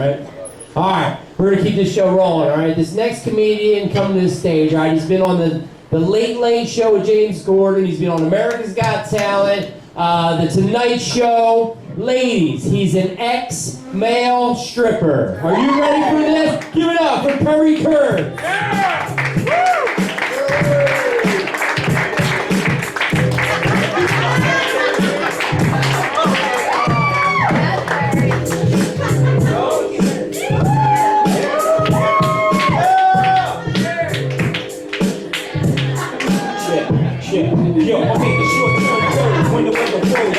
All right, we're gonna keep this show rolling. All right, this next comedian coming to the stage. All right, he's been on the Late Late Show with James Corden. He's been on America's Got Talent, the Tonight Show. Ladies, he's an ex-male stripper. Are you ready for this? Give it up for Perrykurtz. Yeah! Woo! Yo, I'll take the short-term goals when the weather goes. Bring it!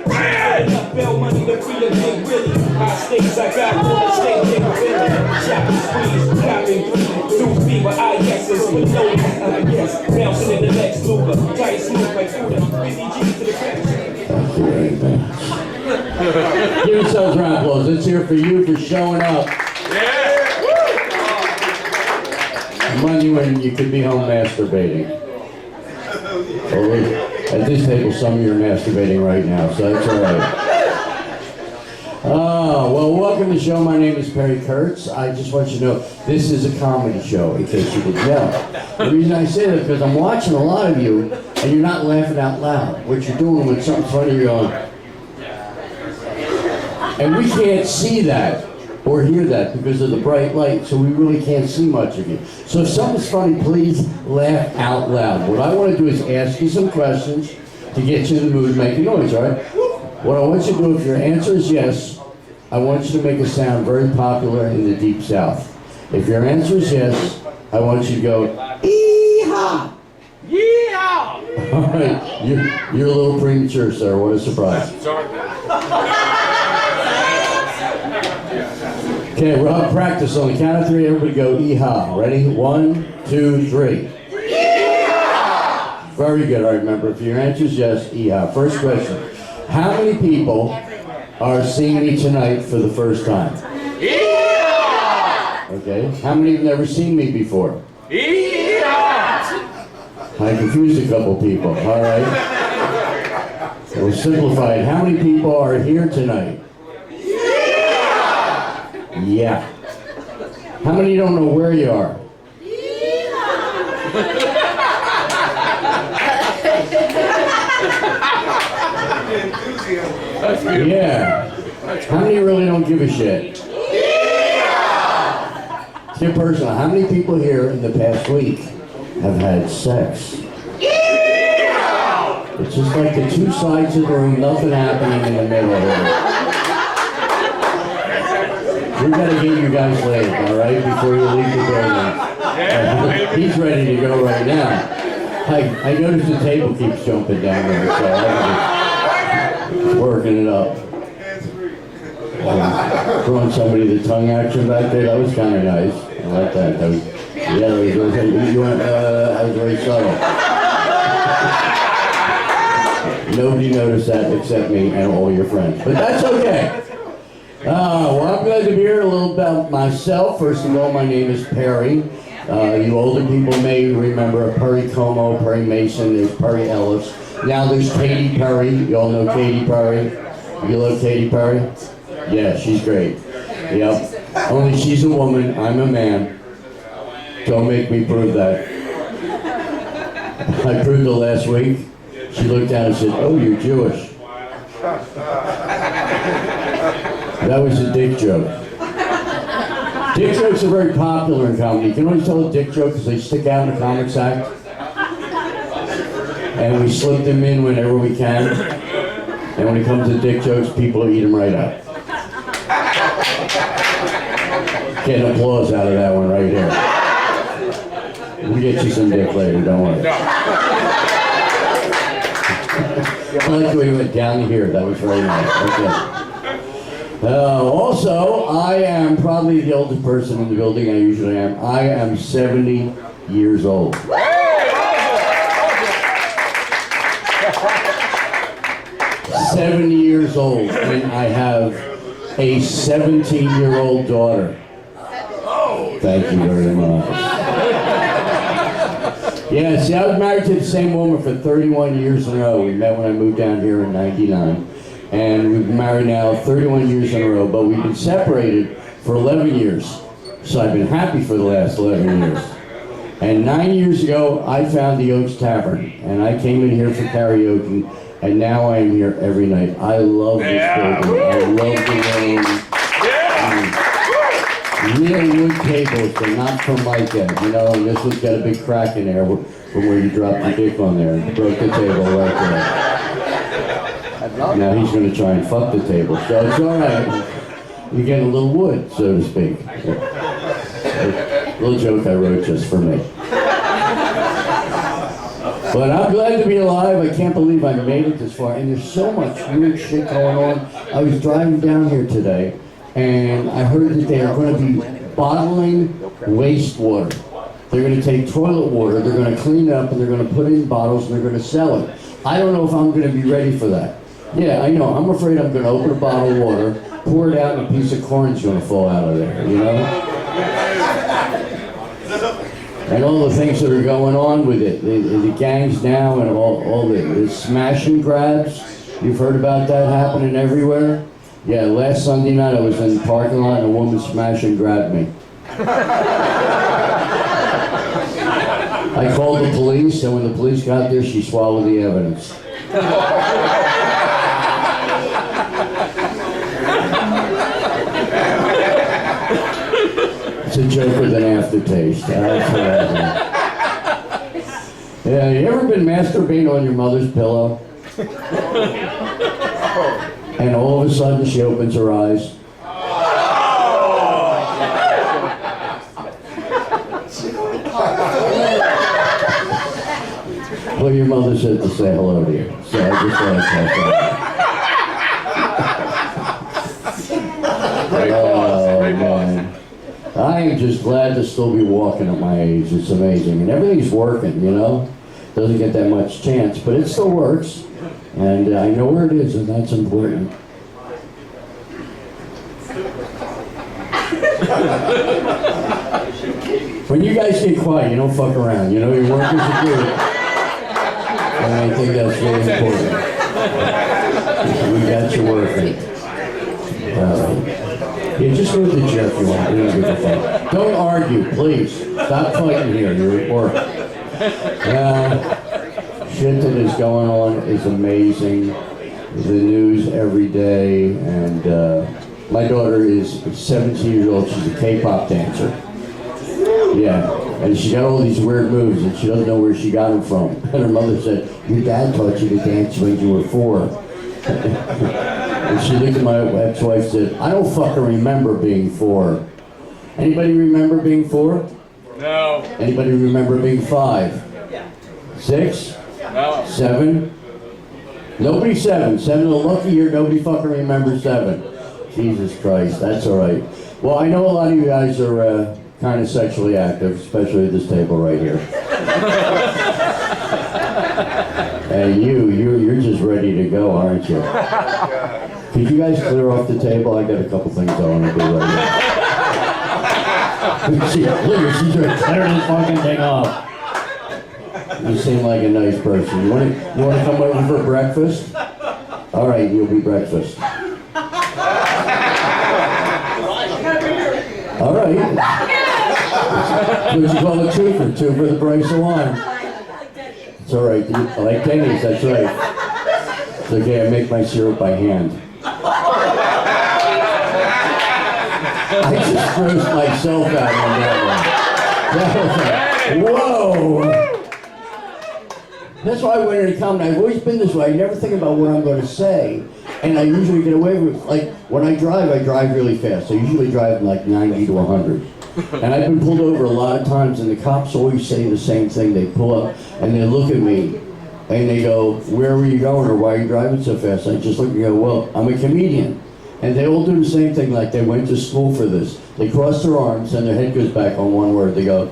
Bring it! Enough bail money to free a big Willie. High stakes, I got more stake than a Billy. Chopping squeeze, copping three. New fever, I guesses with no I guess. Bouncing in the next Luger. Tight smooth like Buddha. Busy G to the catch. Give yourselves a round of applause. Let's hear it for you for showing up. Monday when you could be home masturbating. Well, at this table, some of you are masturbating right now, so that's all right. Well, welcome to the show. My name is Perrykurtz. I just want you to know this is a comedy show, in case you didn't know. The reason I say that is because I'm watching a lot of you, and you're not laughing out loud. What you're doing when something's funny, you're going, and we can't see that or hear that because of the bright light, so we really can't see much of you. So if something's funny, please laugh out loud. What I want to do is ask you some questions to get you in the mood to make a noise, all right? What I want you to do, if your answer is yes, I want you to make a sound very popular in the Deep South. If your answer is yes, I want you to go, ee-haw! Yeehaw! All right, you're a little premature, sir. What a surprise. Sorry. Okay, we'll have practice on the count of three. Everybody go ee-haw. Ready? 1, 2, 3. Ee-haw! Very good. All right, remember, if your answer is yes, ee-haw. First question. How many people are seeing me tonight for the first time? Yeehaw! Okay. How many have never seen me before? Yeehaw! I confused a couple people. All right. We'll simplify it. How many people are here tonight? Yeah. How many don't know where you are? Yeah. How many really don't give a shit? Let's get personal. How many people here in the past week have had sex? It's just like the two sides of the room, nothing happening in the middle of it. We gotta get you guys laid, all right, before you leave the building. He's ready to go right now. I noticed the table keeps jumping down there, so I'm working it up. Throwing somebody the tongue action back there, that was kind of nice. I like that. That was very subtle. Nobody noticed that except me and all your friends, but that's okay. Well, I'm glad to be here. A little about myself. First of all, my name is Perry. You older people may remember Perry Como, Perry Mason, there's Perry Ellis. Now there's Katy Perry. You all know Katy Perry? You love Katy Perry? Yeah, she's great. Yep. Only she's a woman, I'm a man. Don't make me prove that. I proved it last week. She looked down and said, "Oh, you're Jewish." That was a dick joke. Dick jokes are very popular in comedy. You can always tell a dick joke because they stick out in the comics act. And we slip them in whenever we can. And when it comes to dick jokes, people eat them right up. Get an applause out of that one right here. We'll get you some dick later, don't worry. I like the way you went down here. That was very nice. Okay. Also, I am probably the oldest person in the building. I usually am. I am 70 years old. 70 years old, and I have a 17-year-old daughter. Thank you very much. Yeah, see, I was married to the same woman for 31 years in a row. We met when I moved down here in '99. And we've been married now 31 years in a row, but we've been separated for 11 years. So I've been happy for the last 11 years. And 9 years ago, I found the Oaks Tavern, and I came in here for karaoke, and now I am here every night. I love this building. I love the room. Real wood tables, they're not from Micah, you know, and this one's got a big crack in there from where you dropped your dick on there and broke the table right there. Now he's going to try and fuck the table, so it's all right. You're getting a little wood, so to speak. A little joke I wrote just for me. But I'm glad to be alive. I can't believe I made it this far. And there's so much weird shit going on. I was driving down here today, and I heard that they are going to be bottling wastewater. They're going to take toilet water, they're going to clean it up, and they're going to put it in bottles, and they're going to sell it. I don't know if I'm going to be ready for that. Yeah, I know. I'm afraid I'm going to open a bottle of water, pour it out, and a piece of corn's going to fall out of there, you know? And all the things that are going on with it, the gangs now and all the smash and grabs. You've heard about that happening everywhere? Yeah, last Sunday night I was in the parking lot and a woman smashed and grabbed me. I called the police, and when the police got there, she swallowed the evidence. It's a joke with an aftertaste. That's what I think. Yeah, you ever been masturbating on your mother's pillow? And all of a sudden she opens her eyes. Well, your mother said to say hello to you, so I just thought I'd pass that. Oh, man. I am just glad to still be walking at my age. It's amazing. And everything's working, you know? Doesn't get that much chance, but it still works. And I know where it is, and that's important. When you guys get quiet, you don't fuck around. You know, your work is a group. And I think that's really important. We got you working. Yeah, just go to the chair if you want. We don't give a fuck. Don't argue, please. Stop fighting here. You're at work. Shit that is going on is amazing. The news every day, and my daughter is 17 years old. She's a K-pop dancer. Yeah, and she got all these weird moves, and she doesn't know where she got them from. And her mother said, "Your dad taught you to dance when you were 4." And she looked at my ex-wife and said, "I don't fucking remember being 4." Anybody remember being 4? No. Anybody remember being 5? 6? No. 7? Nobody 7. 7 a lucky year, nobody fucking remembers 7. Jesus Christ, that's alright. Well, I know a lot of you guys are kind of sexually active, especially at this table right here. And you're just ready to go, aren't you? Could you guys clear off the table? I got a couple things I want to do right now. Look, she's ready to clear this fucking thing off. You seem like a nice person. You want to come over for breakfast? All right, you'll be breakfast. All right. What you call a twofer? 2 for the price of 1. It's all right. I like Denny's, that's right. It's okay, I make my syrup by hand. I just grossed myself out on that one. Whoa! That's why when I come, I've always been this way. I never think about what I'm going to say. And I usually get away with, like, when I drive really fast. I usually drive like 90 to 100. And I've been pulled over a lot of times, and the cops always say the same thing. They pull up, and they look at me, and they go, "Where were you going, or why are you driving so fast?" I just look and go, "Well, I'm a comedian." And they all do the same thing, like they went to school for this. They cross their arms, and their head goes back on one word. They go,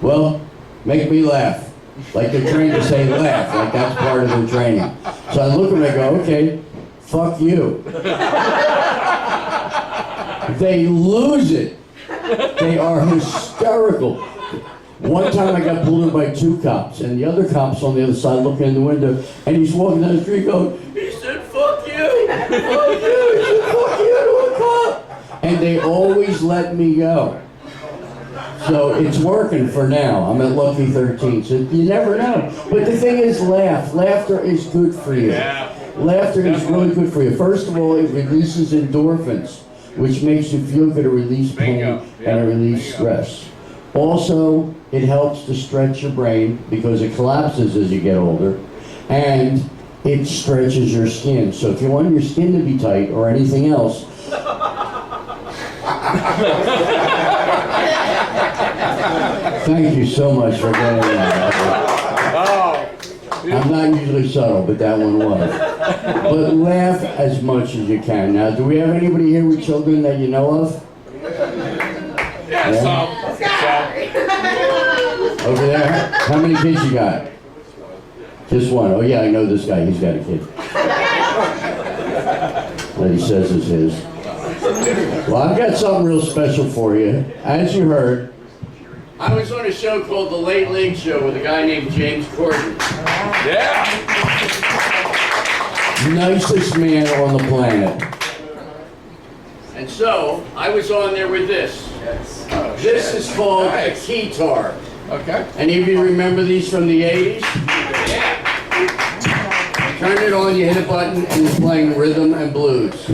"Well, make me laugh." Like they're trained to say laugh, like that's part of their training. So I look at them and I go, "Okay, fuck you." They lose it. They are hysterical. One time I got pulled in by 2 cops, and the other cop's on the other side looking in the window, and he's walking down the street going, he said, "Fuck you." Oh, dude, fuck you to a cop. And they always let me go. So it's working for now. I'm at Lucky 13, so you never know. But the thing is, laugh. Laughter is good for you. Laughter is really good for you. First of all, it releases endorphins, which makes you feel good, to release pain and to release stress. Also, it helps to stretch your brain because it collapses as you get older, and it stretches your skin. So if you want your skin to be tight or anything else, thank you so much for getting that. I'm not usually subtle, but that one was. But laugh as much as you can. Now, do we have anybody here with children that you know of? Yeah, some. Over there? How many kids you got? Just one. Oh yeah, I know this guy. He's got a kid. That he says is his. Well, I've got something real special for you. As you heard, I was on a show called The Late Late Show with a guy named James Corden. Yeah. Nicest man on the planet. And so, I was on there with this. This is called a keytar. Okay. Any of you remember these from the 80s? Yeah. Turn it on, you hit a button, and you're playing rhythm and blues.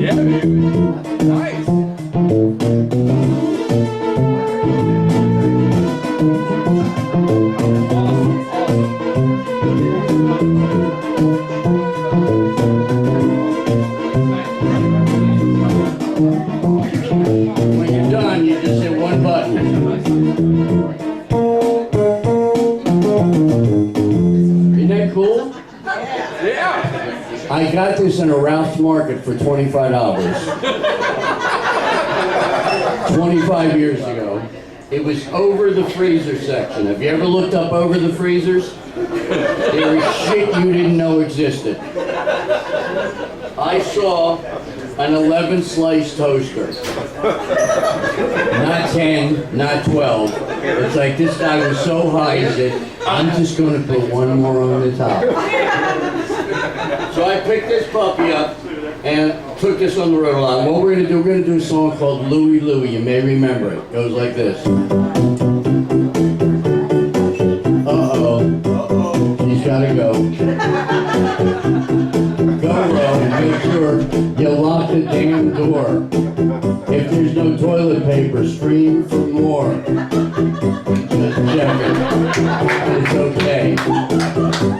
Yeah, baby. Nice. When you're done, you just hit one button. Isn't that cool? Yeah. I got this in a Ralph's Market for $25. 25 years ago. It was over the freezer section. Have you ever looked up over the freezers? There was shit you didn't know existed. I saw an 11 slice toaster. Not 10, not 12. It's like this guy was so high he said, I'm just going to put one more on the top. So I picked this puppy up and took this on the road a lot. What we're going to do a song called Louie Louie. You may remember it. It goes like this. Uh-oh. He's got to go. Go, Ro, make sure you lock the damn door. If there's no toilet paper, scream for more. Just check it. It's okay.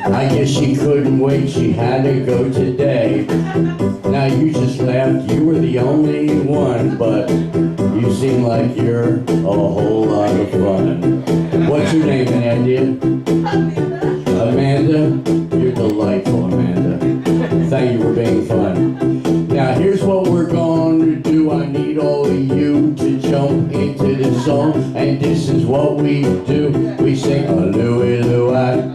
I guess she couldn't wait, she had to go today. Now you just laughed, you were the only one, but you seem like you're a whole lot of fun. What's your name, Andy? Amanda? You're delightful, Amanda. Thank you for being fun. Now here's what we're going to do. I need all of you to jump into the song, and this is what we do. We sing a Louie Louie.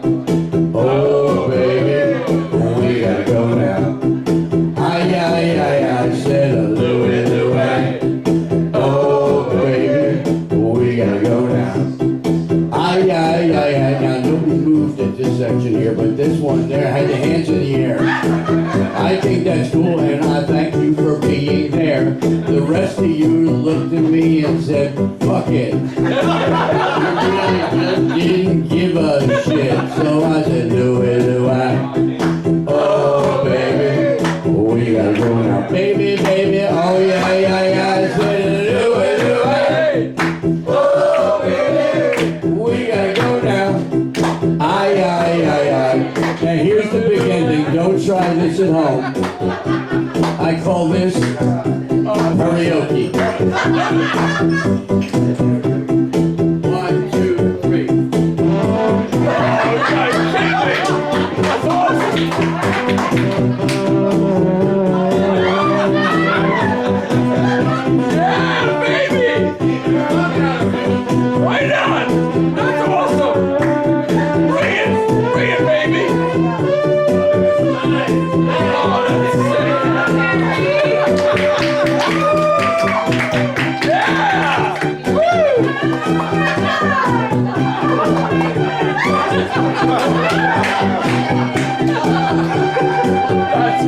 Oh baby, we gotta go now. I said a Louie Louie. Oh baby, we gotta go now. Now nobody moved at this section here, but this one there had the hands in the air. I think that's cool, and I thank you for being there. The rest of you looked at me and said, fuck it. You really just didn't give a shit. So I said, Louie Louie. Oh, baby, we gotta go now. Baby, baby, oh yeah. I said, Louie Louie. Oh, baby, we gotta go now. Now here's the big ending. Don't try this at home. I call this karaoke. 1, 2, 3. That's awesome. Yeah, baby. Right on. That's awesome. Bring it, baby. Oh, that's sick. Yeah! Woo! That's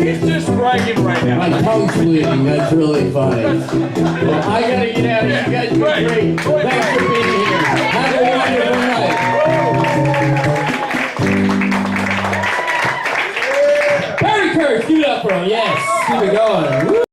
He's just bragging right now. My tongue's bleeding. That's really funny. Well, I gotta get out of here. You guys have been great. Thanks for being here. Have a wonderful night. Perrykurtz, give it up for him. Yes. Keep it going. Woo.